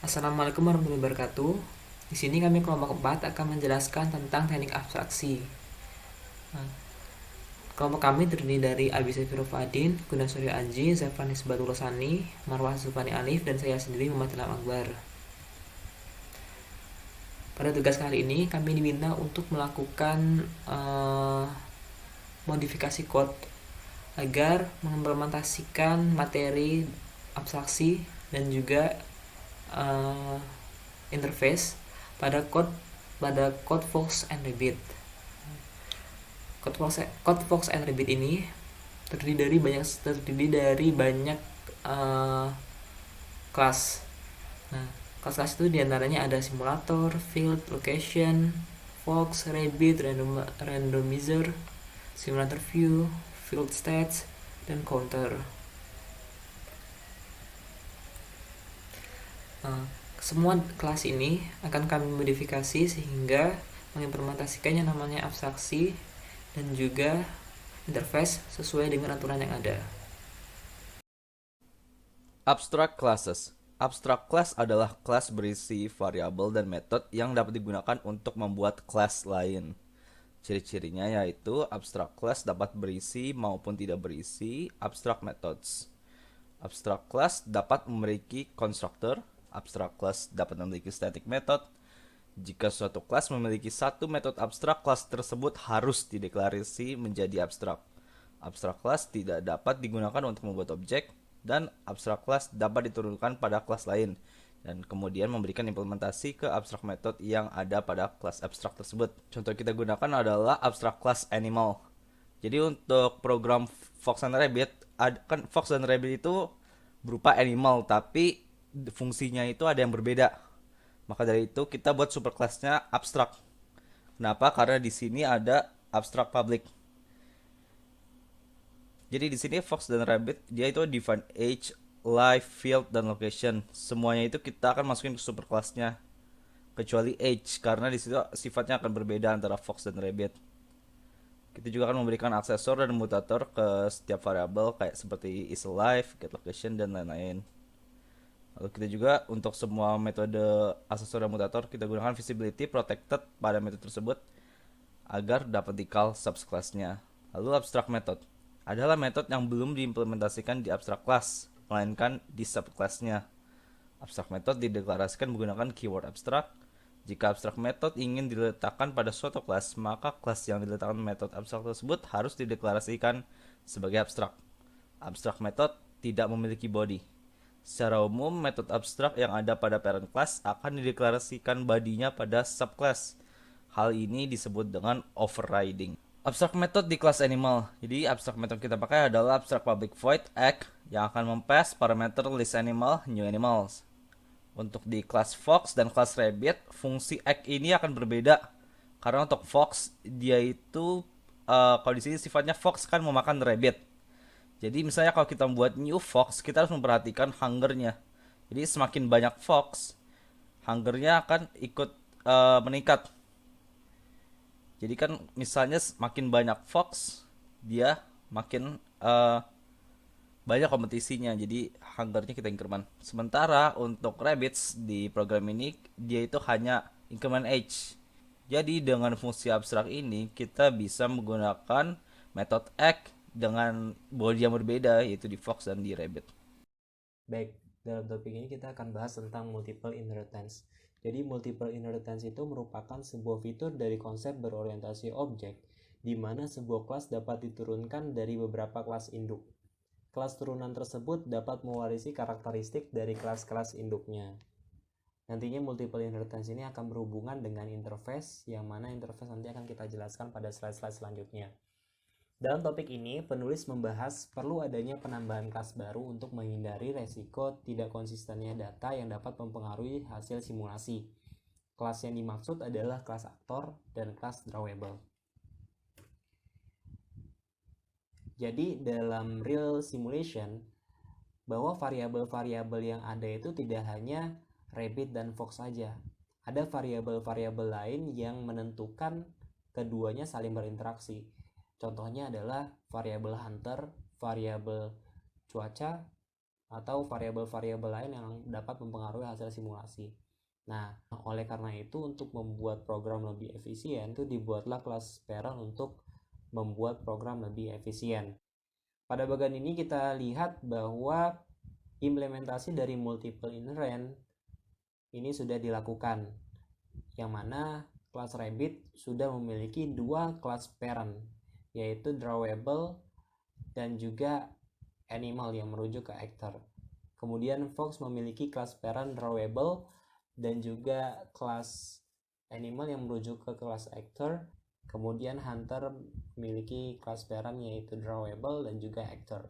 Assalamualaikum warahmatullahi wabarakatuh. Di sini kami kelompok 4 akan menjelaskan tentang teknik abstraksi. Nah, kelompok kami terdiri dari Abi Sefiro Fadin, Gunasuri Aji, Zafran Isbatullah Sani, Marwah Zufani Alif, dan saya sendiri Muhammad Ilham Akbar. Pada tugas kali ini kami diminta untuk melakukan modifikasi code agar mengimplementasikan materi abstraksi dan juga eh, interface pada code Fox and Rabbit. Code Fox and Rabbit ini terdiri dari banyak uh, kelas. Nah, kelas-kelas itu diantaranya ada simulator, field, location, Fox, Rabbit, randomizer, simulator view, field stats, dan counter. Uh, Semua kelas ini akan kami modifikasi sehingga mengimplementasikan yang namanya abstraksi dan juga interface sesuai dengan aturan yang ada. Abstract classes. Abstract class adalah kelas berisi variabel dan metode yang dapat digunakan untuk membuat kelas lain. Ciri-cirinya yaitu abstract class dapat berisi maupun tidak berisi abstract methods. Abstract class dapat memiliki constructor. Abstract class dapat memiliki static method. Jika suatu kelas memiliki satu metode abstrak, kelas tersebut harus dideklarasi menjadi abstrak. Abstrak kelas tidak dapat digunakan untuk membuat objek, dan abstrak kelas dapat diturunkan pada kelas lain, dan kemudian memberikan implementasi ke abstrak method yang ada pada kelas abstrak tersebut. Contoh kita gunakan adalah abstrak kelas animal. Jadi untuk program Fox and Rabbit, kan Fox dan Rabbit itu berupa animal, tapi fungsinya itu ada yang berbeda. Maka dari itu kita buat superclassnya abstrak. Kenapa? Karena di sini ada abstrak public. Jadi di sini Fox dan Rabbit dia itu define age, life, field, dan location. Semuanya itu kita akan masukin ke superclassnya. Kecuali age karena di situ sifatnya akan berbeda antara Fox dan Rabbit. Kita juga akan memberikan aksesor dan mutator ke setiap variabel kayak seperti is alive, get location, dan lain-lain. Lalu kita juga untuk semua metode aksesor dan mutator kita gunakan visibility protected pada metode tersebut agar dapat di-call subclassnya. Lalu abstract method adalah metode yang belum diimplementasikan di abstract class, melainkan di subclassnya. Abstract method dideklarasikan menggunakan keyword abstract. Jika abstract method ingin diletakkan pada suatu kelas, maka kelas yang diletakkan metode abstract tersebut harus dideklarasikan sebagai abstract. Abstract method tidak memiliki body. Secara umum, metode abstrak yang ada pada parent class akan dideklarasikan bodinya pada subclass. Hal ini disebut dengan overriding. Abstract method di kelas animal. Jadi abstract method kita pakai adalah abstract public void act yang akan mempass parameter list animal new animals. Untuk di kelas fox dan kelas rabbit, fungsi act ini akan berbeda. Karena untuk fox dia itu kalau di sini sifatnya fox kan memakan rabbit. Jadi misalnya kalau kita membuat new fox, kita harus memperhatikan hungernya. Jadi semakin banyak fox, hungernya akan ikut meningkat. Jadi kan misalnya makin banyak fox, dia makin banyak kompetisinya. Jadi hungernya kita increment. Sementara untuk rabbits di program ini, dia itu hanya increment age. Jadi dengan fungsi abstrak ini kita bisa menggunakan metode act dengan body yang berbeda yaitu di fox dan di rabbit. Baik, dalam topik ini kita akan bahas tentang multiple inheritance. Jadi multiple inheritance itu merupakan sebuah fitur dari konsep berorientasi objek, di mana sebuah kelas dapat diturunkan dari beberapa kelas induk. Kelas turunan tersebut dapat mewarisi karakteristik dari kelas-kelas induknya. Nantinya multiple inheritance ini akan berhubungan dengan interface, yang mana interface nanti akan kita jelaskan pada slide-slide selanjutnya. Dalam topik ini, penulis membahas perlu adanya penambahan kelas baru untuk menghindari resiko tidak konsistennya data yang dapat mempengaruhi hasil simulasi. Kelas yang dimaksud adalah kelas aktor dan kelas drawable. Jadi dalam real simulation, bahwa variabel-variabel yang ada itu tidak hanya rabbit dan fox saja. Ada variabel-variabel lain yang menentukan keduanya saling berinteraksi. Contohnya adalah variabel hunter, variabel cuaca, atau variabel-variabel lain yang dapat mempengaruhi hasil simulasi. Nah, oleh karena itu untuk membuat program lebih efisien itu dibuatlah kelas parent untuk membuat program lebih efisien. Pada bagian ini kita lihat bahwa implementasi dari multiple inherent ini sudah dilakukan, yang mana kelas Rabbit sudah memiliki dua kelas parent, yaitu drawable dan juga animal yang merujuk ke actor. Kemudian Fox memiliki kelas parent drawable dan juga kelas animal yang merujuk ke kelas actor. Kemudian Hunter memiliki kelas parent yaitu drawable dan juga actor.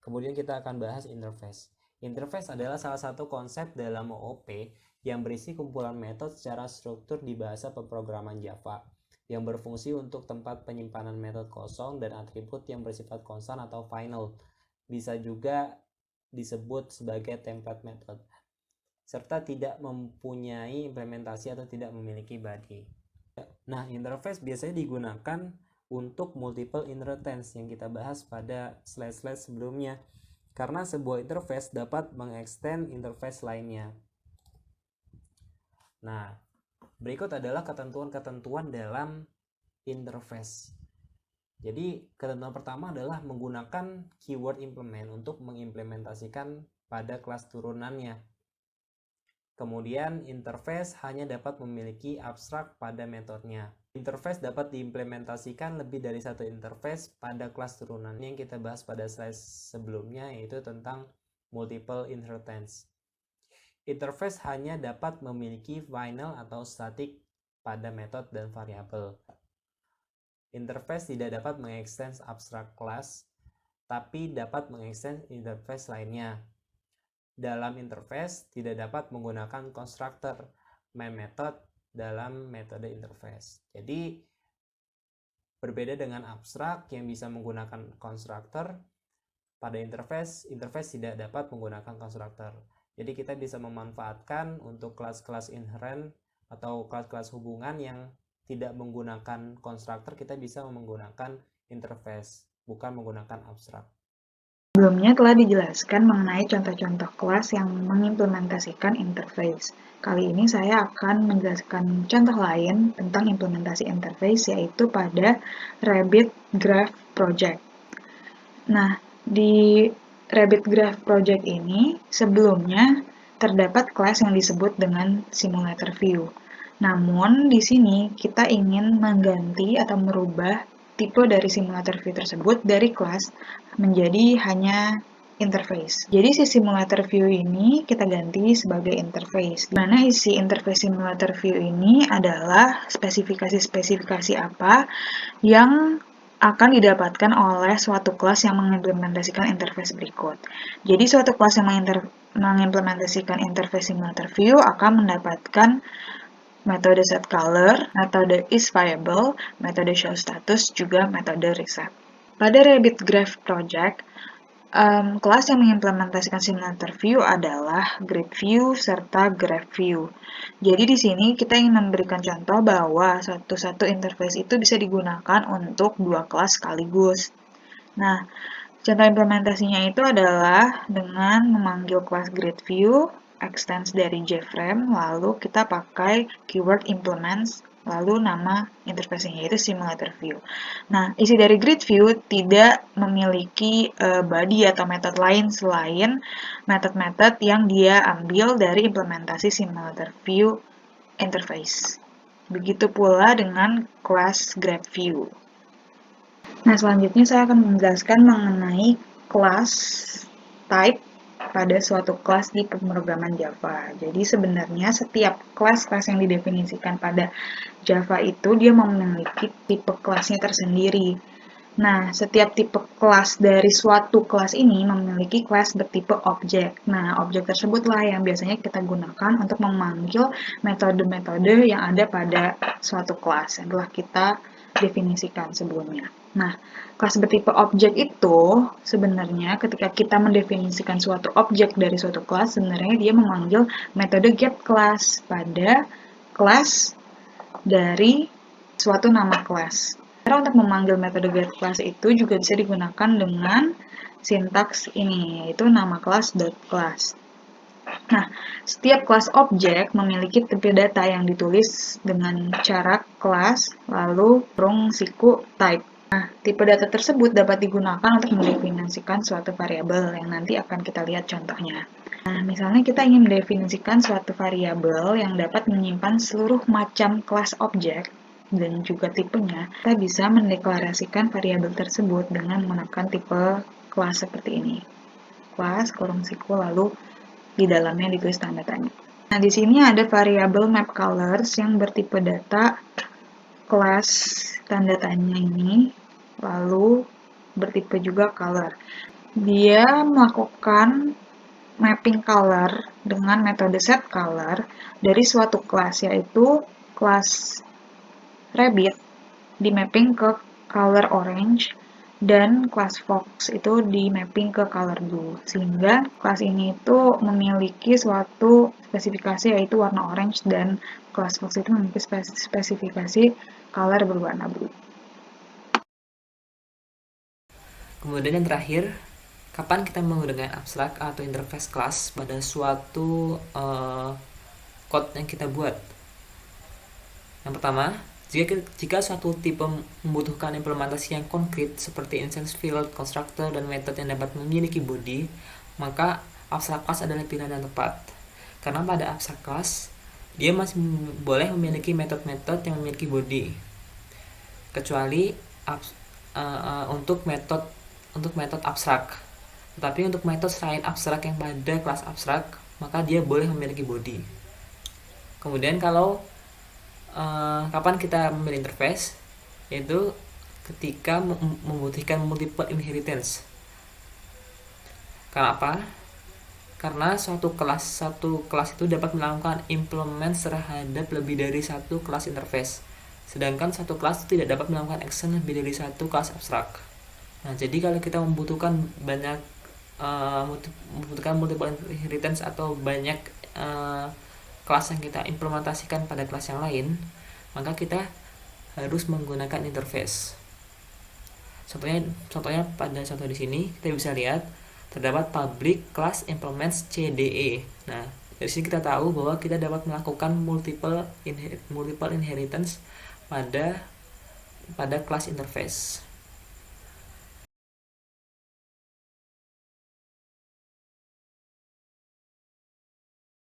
Kemudian kita akan bahas interface. Interface adalah salah satu konsep dalam OOP yang berisi kumpulan metode secara struktur di bahasa pemrograman Java yang berfungsi untuk tempat penyimpanan metode kosong dan atribut yang bersifat konstan atau final. Bisa juga disebut sebagai template method, serta tidak mempunyai implementasi atau tidak memiliki body. Nah, interface biasanya digunakan untuk multiple inheritance yang kita bahas pada slide-slide sebelumnya, karena sebuah interface dapat mengextend interface lainnya. Nah, berikut adalah ketentuan-ketentuan dalam interface. Jadi, ketentuan pertama adalah menggunakan keyword implement untuk mengimplementasikan pada kelas turunannya. Kemudian, interface hanya dapat memiliki abstrak pada metodenya. Interface dapat diimplementasikan lebih dari satu interface pada kelas turunan yang kita bahas pada slide sebelumnya, yaitu tentang multiple inheritance. Interface hanya dapat memiliki final atau static pada metode dan variabel. Interface tidak dapat mengextend abstrak class, tapi dapat mengextend interface lainnya. Dalam interface tidak dapat menggunakan constructor main method dalam metode interface. Jadi berbeda dengan abstrak yang bisa menggunakan constructor, pada interface tidak dapat menggunakan constructor. Jadi kita bisa memanfaatkan untuk kelas-kelas inherent atau kelas-kelas hubungan yang tidak menggunakan constructor, kita bisa menggunakan interface, bukan menggunakan abstrak. Sebelumnya telah dijelaskan mengenai contoh-contoh kelas yang mengimplementasikan interface. Kali ini saya akan menjelaskan contoh lain tentang implementasi interface, yaitu pada Rabbit Graph Project. Nah, di Rabbit Graph Project ini sebelumnya terdapat kelas yang disebut dengan simulator view. Namun, di sini kita ingin mengganti atau merubah tipe dari simulator view tersebut dari kelas menjadi hanya interface. Jadi si simulator view ini kita ganti sebagai interface. Di mana isi interface simulator view ini adalah spesifikasi-spesifikasi apa yang akan didapatkan oleh suatu kelas yang mengimplementasikan interface berikut. Jadi suatu kelas yang mengimplementasikan interface simulator view akan mendapatkan metode setColor, metode isVariable, metode showStatus, juga metode reset. Pada Rabbit Graph Project, kelas yang mengimplementasikan simulator view adalah GridView serta GraphView. Jadi di sini kita ingin memberikan contoh bahwa satu interface itu bisa digunakan untuk dua kelas sekaligus. Nah, contoh implementasinya itu adalah dengan memanggil kelas GridView, extends dari JFrame, lalu kita pakai keyword implements, lalu nama interface-nya yaitu simulator view. Nah, isi dari grid view tidak memiliki body atau metode lain selain metode-metode yang dia ambil dari implementasi simulator view interface. Begitu pula dengan kelas GraphView. Nah, selanjutnya saya akan menjelaskan mengenai kelas type pada suatu kelas di pemrograman Java. Jadi sebenarnya setiap kelas-kelas yang didefinisikan pada Java itu dia memiliki tipe kelasnya tersendiri. Nah, setiap tipe kelas dari suatu kelas ini memiliki kelas bertipe objek. Nah, objek tersebutlah yang biasanya kita gunakan untuk memanggil metode-metode yang ada pada suatu kelas yang telah kita definisikan sebelumnya. Nah, kelas bertipe objek itu sebenarnya ketika kita mendefinisikan suatu objek dari suatu kelas, sebenarnya dia memanggil metode getClass pada kelas dari suatu nama kelas. Cara untuk memanggil metode getClass itu juga bisa digunakan dengan sintaks ini, yaitu nama kelas dot class. Nah, setiap kelas objek memiliki tipe data yang ditulis dengan cara kelas, lalu kurung siku type. Nah, tipe data tersebut dapat digunakan untuk mendefinisikan suatu variabel yang nanti akan kita lihat contohnya. Nah, misalnya kita ingin mendefinisikan suatu variabel yang dapat menyimpan seluruh macam kelas objek dan juga tipenya, kita bisa mendeklarasikan variabel tersebut dengan menggunakan tipe kelas seperti ini. Kelas, kurung siku, lalu di dalamnya ditulis tanda tanya. Nah, di sini ada variabel map colors yang bertipe data kelas tanda tanya ini, lalu bertipe juga color. Dia melakukan mapping color dengan metode set color dari suatu kelas, yaitu kelas rabbit di mapping ke color orange, dan kelas fox itu di mapping ke color blue, sehingga kelas ini itu memiliki suatu spesifikasi yaitu warna orange, dan kelas fox itu memiliki spesifikasi color berwarna blue. Kemudian yang terakhir, kapan kita menggunakan abstrak atau interface class pada suatu code yang kita buat? Yang pertama, jika suatu tipe membutuhkan implementasi yang konkret seperti instance field, constructor, dan method yang dapat memiliki body, maka abstract class adalah pilihan yang tepat. Karena pada abstract class, dia masih boleh memiliki metode-metode yang memiliki body, kecuali untuk metode abstrak. Tetapi untuk metode selain abstrak yang pada kelas abstrak, maka dia boleh memiliki body. Kemudian kapan kita memilih interface, yaitu ketika membutuhkan multiple inheritance. Kenapa? Karena suatu kelas itu dapat melakukan implement terhadap lebih dari satu kelas interface, sedangkan satu kelas tidak dapat melakukan action lebih dari satu kelas abstrak. Nah, jadi kalau kita membutuhkan multiple inheritance atau banyak kelas yang kita implementasikan pada kelas yang lain, maka kita harus menggunakan interface. Contohnya pada contoh di sini kita bisa lihat terdapat public class implements CDE. Nah, dari sini kita tahu bahwa kita dapat melakukan multiple inheritance pada kelas interface.